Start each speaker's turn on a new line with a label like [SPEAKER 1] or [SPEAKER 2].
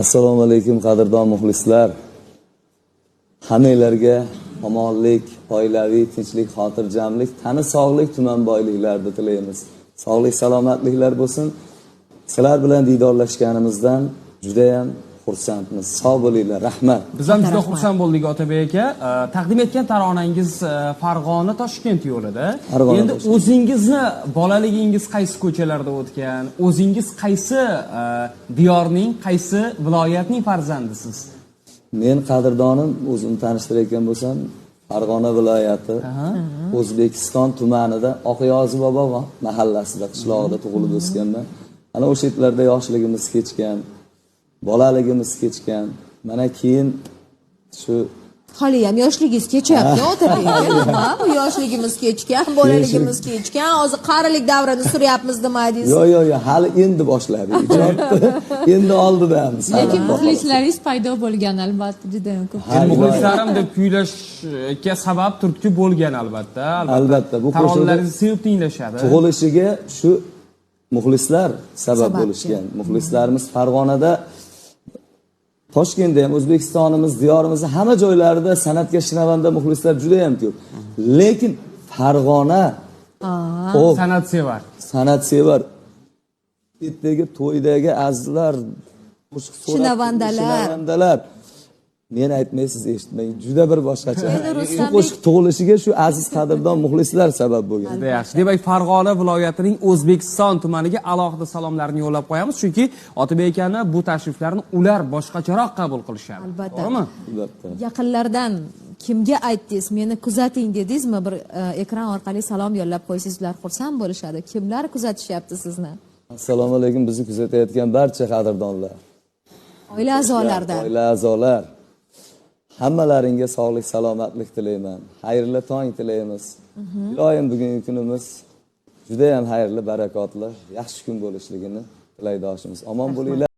[SPEAKER 1] Assalomu alaykum qadrdon muxlislar. Hammanglarga omonlik, oilaviy tinchlik, xotirjamlik, tana sog'lik, tuman boyliklarni tilaymiz. Sog'lik, salomatliklar bo'lsin. Sizlar bilan diydorlashganimizdan juda ham xursandmiz. Sog' bo'linglar. Rahmat.
[SPEAKER 2] Biz ham juda xursand bo'ldik Otabek aka. Taqdim etgan taronangiz Farg'ona Toshkent yo'lida. Endi o'zingizni bolaligingiz qaysi ko'chalarda o'tgan? O'zingiz qaysi diyorning, qaysi viloyatning farzandisiz?
[SPEAKER 1] Men qadrdonim o'zimni tanishtirayotgan bo'lsam, Farg'ona viloyati, O'zbekiston tumanida Oqyozi bobo mahallasida, qishlog'ida tug'ilib o'sganman. Ana o'sha yerlarda yoshligimiz kechgan, bolaligimiz kechgan. Mana keyin shu
[SPEAKER 3] hali ham yoshligingiz kechyapti Otabek. Nima? Bu yoshligimiz kechgan, bolaligimiz kechgan, hozir qarilik davrini suryapmiz demadingiz.
[SPEAKER 1] Yo'q, hali endi boshladik. Endi oldidamiz.
[SPEAKER 4] Lekin muxlislaringiz paydo bo'lgan albatta juda ham ko'p.
[SPEAKER 2] Muxlislarim deb kuylashga sabab turtki bo'lgan albatta.
[SPEAKER 1] Albatta bu
[SPEAKER 2] taronalaringizni sevib tinglashadi.
[SPEAKER 1] Tug'ilishiga shu muxlislar sabab bo'lishgan. Muxlislarimiz Farg'onada, Toshkentda ham, O'zbekistonimiz, diyorimizni hamma joylarida san'atga shinavanda muxlislar juda ham ko'p. Lekin Farg'ona san'at sevar. Ertaga to'ydagi azizlar, qo'shiq shinavandalar. Men aytmay siz eshitmang, juda bir boshqacha. Shu qo'shiq tug'ilishiga shu aziz qadrdon muxlislar sabab bo'lgan.
[SPEAKER 2] Juda yaxshi. Demak, Farg'ona viloyatining O'zbekiston tumaniga alohida salomlarni yo'llab qo'yamiz, chunki Otabek akani bu tashriflarni ular boshqacharoq qabul qilishadi.
[SPEAKER 3] Albatta.
[SPEAKER 2] To'g'rimi?
[SPEAKER 1] Albatta.
[SPEAKER 3] Yaqinlardan kimga aytdingiz, meni kuzating dedingizmi? Bir ekran orqali salom yo'llab qo'ysangiz, ular xursand bo'lishadi. Kimlar kuzatishyapti sizni?
[SPEAKER 1] Assalomu alaykum, bizni kuzatayotgan barcha qadrdonlar.
[SPEAKER 3] Oila a'zolaridan.
[SPEAKER 1] Oila a'zolar. Hammalaringga sog'lik, salomatlik tilayman. Xayrli tong tilaymiz. Iloyim bugungi kunimiz juda ham xayrli, barakotli, yaxshi kun bo'lishligini tilaydoshimiz. Omon bo'linglar.